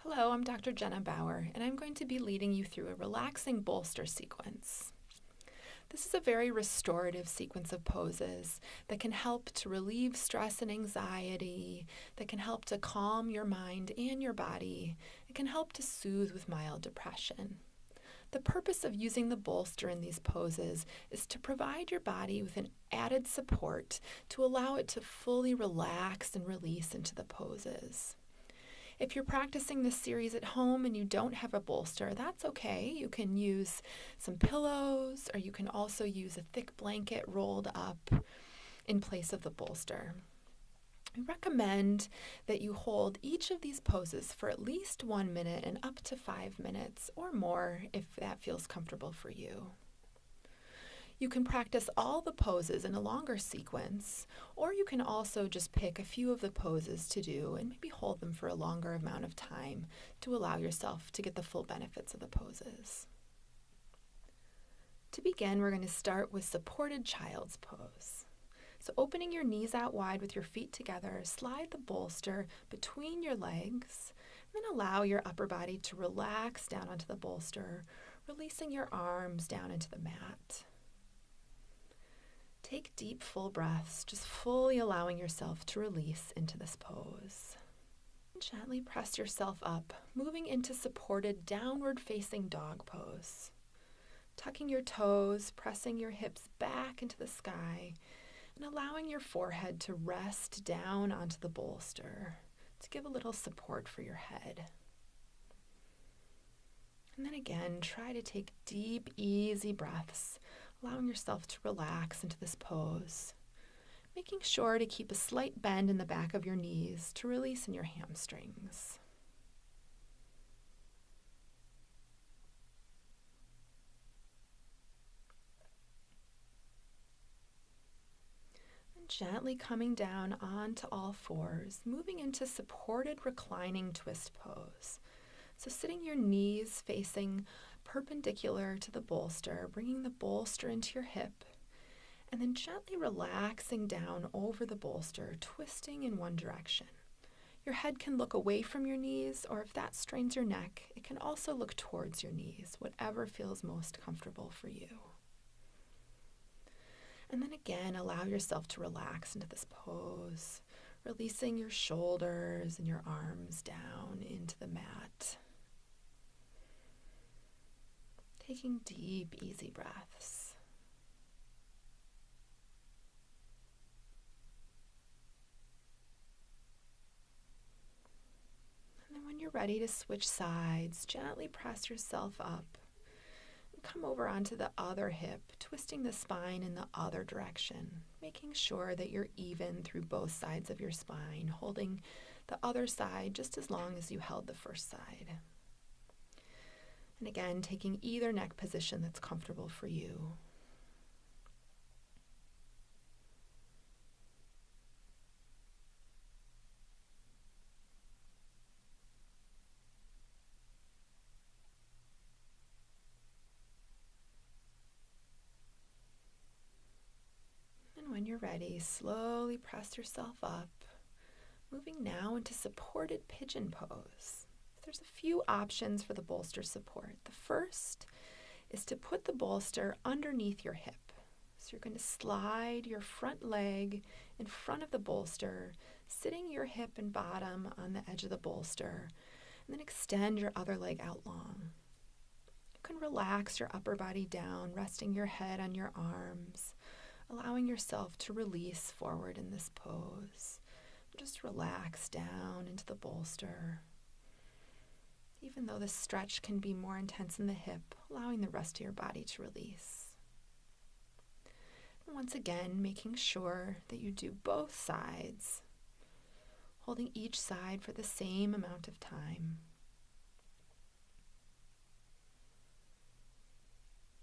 Hello, I'm Dr. Jenna Bauer, and I'm going to be leading you through a relaxing bolster sequence. This is a very restorative sequence of poses that can help to relieve stress and anxiety, that can help to calm your mind and your body. It can help to soothe with mild depression. The purpose of using the bolster in these poses is to provide your body with an added support to allow it to fully relax and release into the poses. If you're practicing this series at home and you don't have a bolster, that's okay. You can use some pillows, or you can also use a thick blanket rolled up in place of the bolster. We recommend that you hold each of these poses for at least 1 minute and up to 5 minutes or more if that feels comfortable for you. You can practice all the poses in a longer sequence, or you can also just pick a few of the poses to do and maybe hold them for a longer amount of time to allow yourself to get the full benefits of the poses. To begin, we're going to start with supported child's pose. So opening your knees out wide with your feet together, slide the bolster between your legs, and then allow your upper body to relax down onto the bolster, releasing your arms down into the mat. Take deep, full breaths, just fully allowing yourself to release into this pose. Gently press yourself up, moving into supported downward-facing dog pose. Tucking your toes, pressing your hips back into the sky, and allowing your forehead to rest down onto the bolster to give a little support for your head. And then again, try to take deep, easy breaths, allowing yourself to relax into this pose, making sure to keep a slight bend in the back of your knees to release in your hamstrings. And gently coming down onto all fours, moving into supported reclining twist pose. So sitting your knees facing perpendicular to the bolster, bringing the bolster into your hip, and then gently relaxing down over the bolster, twisting in one direction. Your head can look away from your knees, or if that strains your neck, it can also look towards your knees, whatever feels most comfortable for you. And then again, allow yourself to relax into this pose, releasing your shoulders and your arms down into the mat. Taking deep, easy breaths. And then when you're ready to switch sides, gently press yourself up and come over onto the other hip, twisting the spine in the other direction, making sure that you're even through both sides of your spine, holding the other side just as long as you held the first side. And again, taking either neck position that's comfortable for you. And when you're ready, slowly press yourself up, moving now into supported pigeon pose. There's a few options for the bolster support. The first is to put the bolster underneath your hip. So you're going to slide your front leg in front of the bolster, sitting your hip and bottom on the edge of the bolster, and then extend your other leg out long. You can relax your upper body down, resting your head on your arms, allowing yourself to release forward in this pose. Just relax down into the bolster. Even though the stretch can be more intense in the hip, allowing the rest of your body to release. And once again, making sure that you do both sides, holding each side for the same amount of time.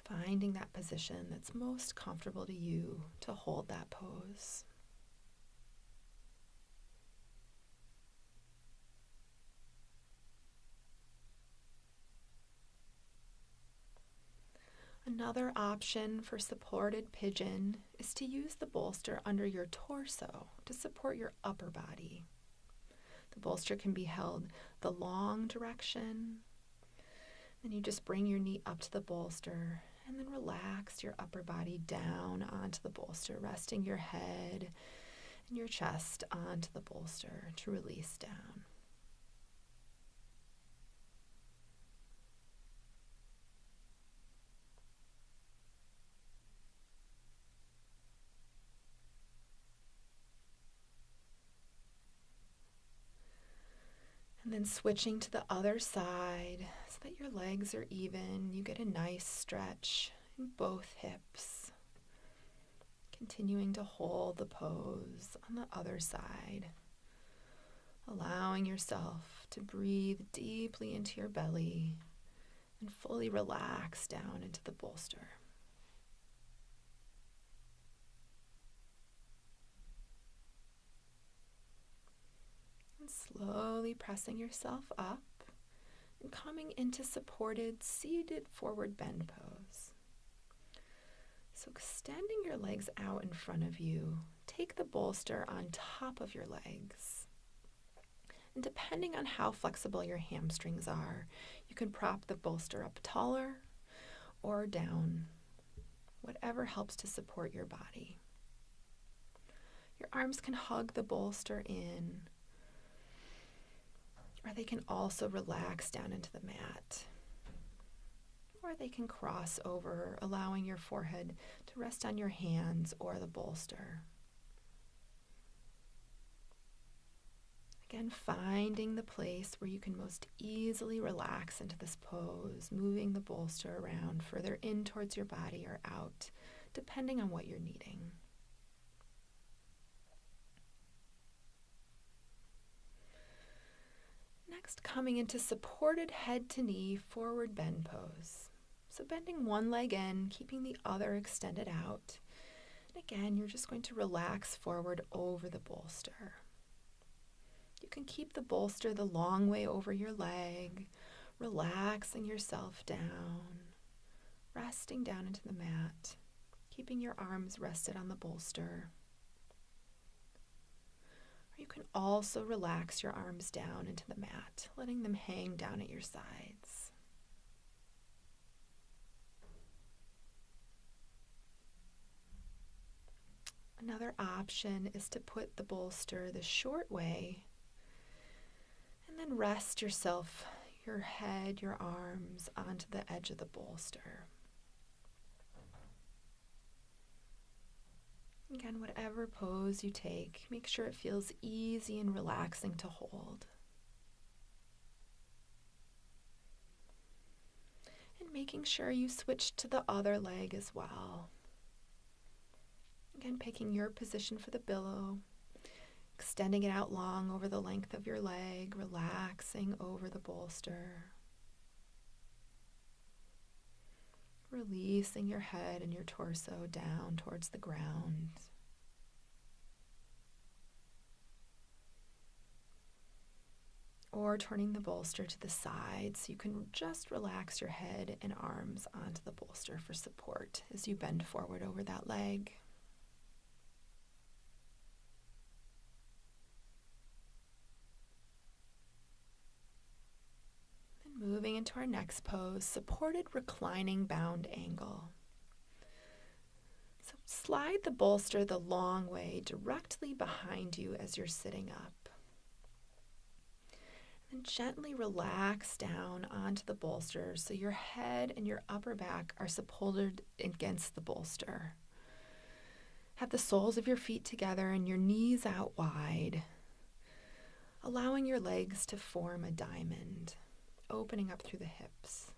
Finding that position that's most comfortable to you to hold that pose. Another option for supported pigeon is to use the bolster under your torso to support your upper body. The bolster can be held the long direction. Then you just bring your knee up to the bolster and then relax your upper body down onto the bolster, resting your head and your chest onto the bolster to release down. And then switching to the other side so that your legs are even. You get a nice stretch in both hips. Continuing to hold the pose on the other side. Allowing yourself to breathe deeply into your belly and fully relax down into the bolster. And slowly pressing yourself up and coming into supported seated forward bend pose. So extending your legs out in front of you, take the bolster on top of your legs. And depending on how flexible your hamstrings are, you can prop the bolster up taller or down, whatever helps to support your body. Your arms can hug the bolster in, or they can also relax down into the mat. Or they can cross over, allowing your forehead to rest on your hands or the bolster. Again, finding the place where you can most easily relax into this pose, moving the bolster around further in towards your body or out, depending on what you're needing. Next, coming into supported head to knee forward bend pose. So bending one leg in, keeping the other extended out. And again, you're just going to relax forward over the bolster. You can keep the bolster the long way over your leg, relaxing yourself down, resting down into the mat, keeping your arms rested on the bolster. Or you can also relax your arms down into the mat, letting them hang down at your sides. Another option is to put the bolster the short way and then rest yourself, your head, your arms onto the edge of the bolster. Again, whatever pose you take, make sure it feels easy and relaxing to hold. And making sure you switch to the other leg as well. Again, picking your position for the billow, extending it out long over the length of your leg, relaxing over the bolster. Releasing your head and your torso down towards the ground. Or turning the bolster to the side so you can just relax your head and arms onto the bolster for support as you bend forward over that leg. Moving into our next pose, supported reclining bound angle. So slide the bolster the long way directly behind you as you're sitting up. Then gently relax down onto the bolster so your head and your upper back are supported against the bolster. Have the soles of your feet together and your knees out wide, allowing your legs to form a diamond. Opening up through the hips,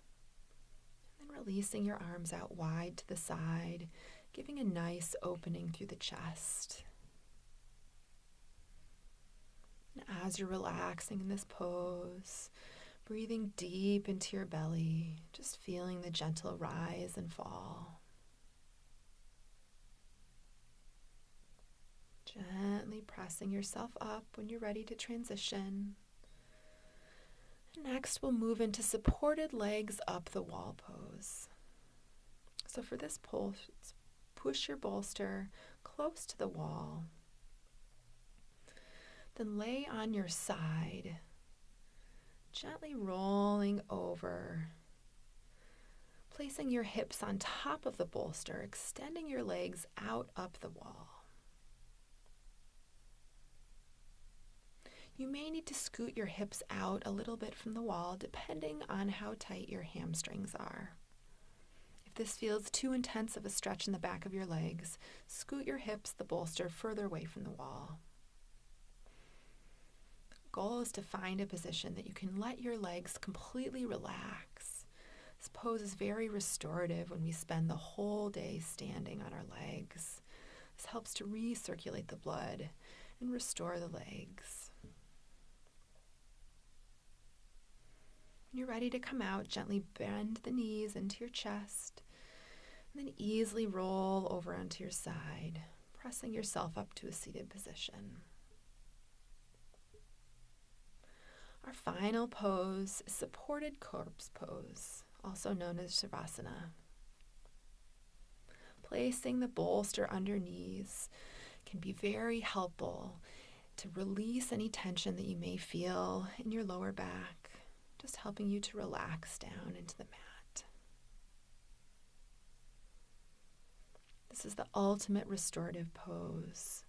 and then releasing your arms out wide to the side, giving a nice opening through the chest. And as you're relaxing in this pose, breathing deep into your belly, just feeling the gentle rise and fall. Gently pressing yourself up when you're ready to transition. Next, we'll move into supported legs up the wall pose. So for this pose, push your bolster close to the wall. Then lay on your side, gently rolling over, placing your hips on top of the bolster, extending your legs out up the wall. You may need to scoot your hips out a little bit from the wall depending on how tight your hamstrings are. If this feels too intense of a stretch in the back of your legs, scoot your hips, the bolster, further away from the wall. The goal is to find a position that you can let your legs completely relax. This pose is very restorative when we spend the whole day standing on our legs. This helps to recirculate the blood and restore the legs. When you're ready to come out, gently bend the knees into your chest, and then easily roll over onto your side, pressing yourself up to a seated position. Our final pose is supported corpse pose, also known as Shavasana. Placing the bolster under knees can be very helpful to release any tension that you may feel in your lower back, just helping you to relax down into the mat. This is the ultimate restorative pose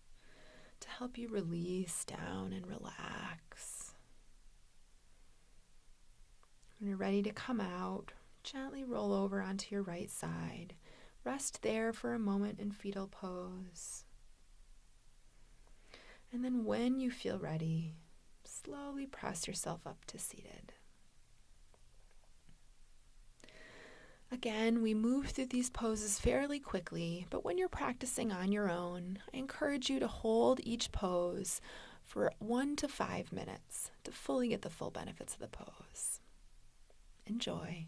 to help you release down and relax. When you're ready to come out, gently roll over onto your right side. Rest there for a moment in fetal pose. And then when you feel ready, slowly press yourself up to seated. Again, we move through these poses fairly quickly, but when you're practicing on your own, I encourage you to hold each pose for 1 to 5 minutes to fully get the full benefits of the pose. Enjoy.